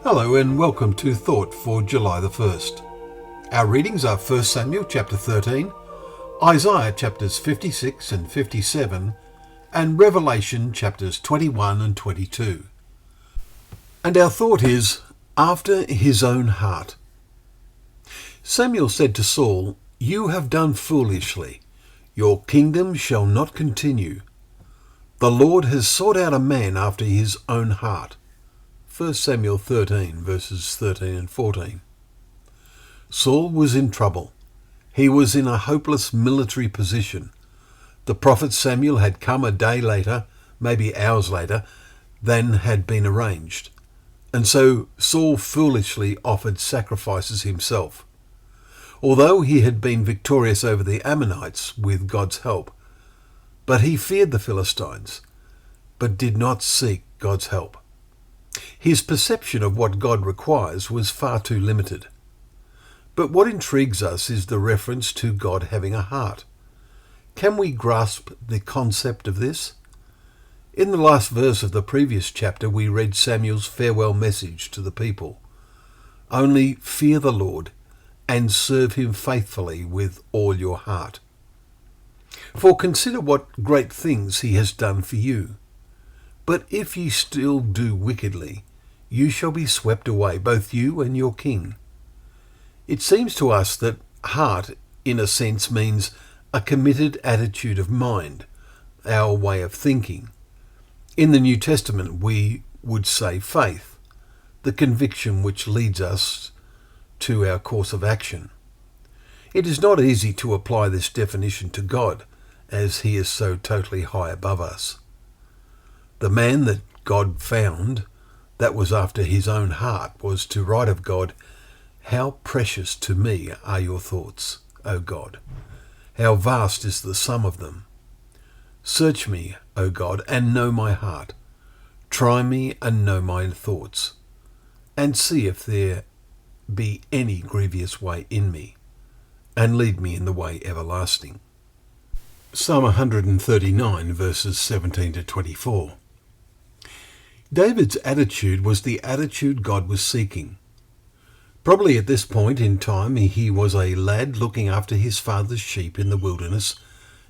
Hello and welcome to Thought for July the 1st. Our readings are 1 Samuel chapter 13, Isaiah chapters 56 and 57, and Revelation chapters 21 and 22. And our thought is, after his own heart. Samuel said to Saul, "You have done foolishly. Your kingdom shall not continue. The Lord has sought out a man after his own heart." 1 Samuel 13 verses 13 and 14. Saul was in trouble. He was in a hopeless military position. The prophet Samuel had come a day later, maybe hours later, than had been arranged. And so Saul foolishly offered sacrifices himself. Although he had been victorious over the Ammonites with God's help, but he feared the Philistines, but did not seek God's help. His perception of what God requires was far too limited. But what intrigues us is the reference to God having a heart. Can we grasp the concept of this? In the last verse of the previous chapter, we read Samuel's farewell message to the people. Only fear the Lord and serve him faithfully with all your heart. For consider what great things he has done for you. But if ye still do wickedly, you shall be swept away, both you and your king. It seems to us that heart, in a sense, means a committed attitude of mind, our way of thinking. In the New Testament, we would say faith, the conviction which leads us to our course of action. It is not easy to apply this definition to God, as he is so totally high above us. The man that God found, that was after his own heart, was to write of God, "How precious to me are your thoughts, O God! How vast is the sum of them! Search me, O God, and know my heart. Try me and know my thoughts, and see if there be any grievous way in me, and lead me in the way everlasting." Psalm 139 verses 17 to 24. David's attitude was the attitude God was seeking. Probably at this point in time he was a lad looking after his father's sheep in the wilderness,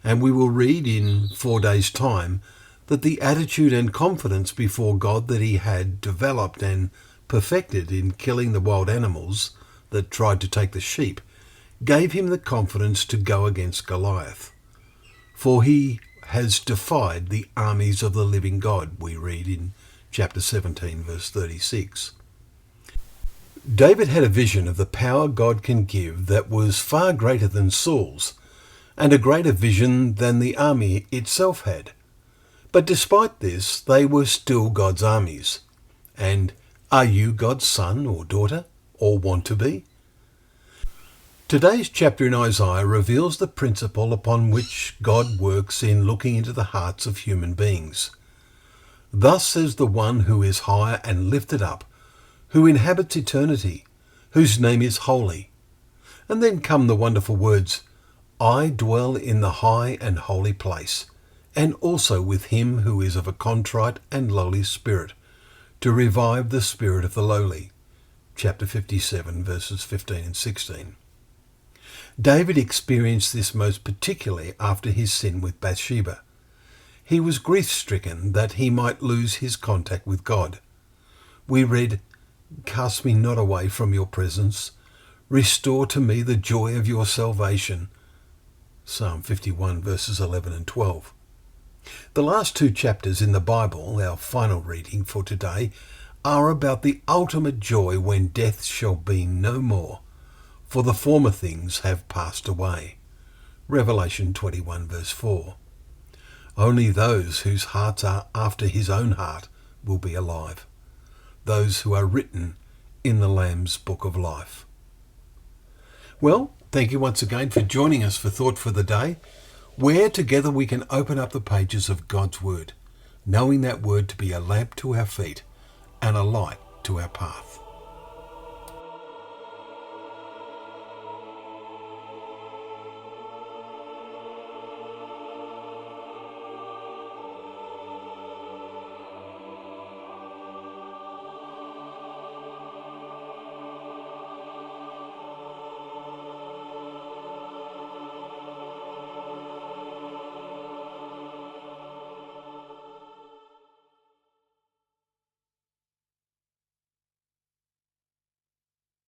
and we will read in 4 days' time that the attitude and confidence before God that he had developed and perfected in killing the wild animals that tried to take the sheep gave him the confidence to go against Goliath. For he has defied the armies of the living God, we read in chapter 17, verse 36. David had a vision of the power God can give that was far greater than Saul's, and a greater vision than the army itself had. But despite this, they were still God's armies. And are you God's son or daughter, or want to be? Today's chapter in Isaiah reveals the principle upon which God works in looking into the hearts of human beings. "Thus says the one who is high and lifted up, who inhabits eternity, whose name is holy." And then come the wonderful words, "I dwell in the high and holy place, and also with him who is of a contrite and lowly spirit, to revive the spirit of the lowly." Chapter 57 verses 15 and 16. David experienced this most particularly after his sin with Bathsheba. He was grief-stricken that he might lose his contact with God. We read, "Cast me not away from your presence. Restore to me the joy of your salvation." Psalm 51 verses 11 and 12. The last 2 chapters in the Bible, our final reading for today, are about the ultimate joy when death shall be no more, for the former things have passed away. Revelation 21 verse 4. Only those whose hearts are after his own heart will be alive, those who are written in the Lamb's book of life. Well, thank you once again for joining us for Thought for the Day, where together we can open up the pages of God's Word, knowing that Word to be a lamp to our feet and a light to our path.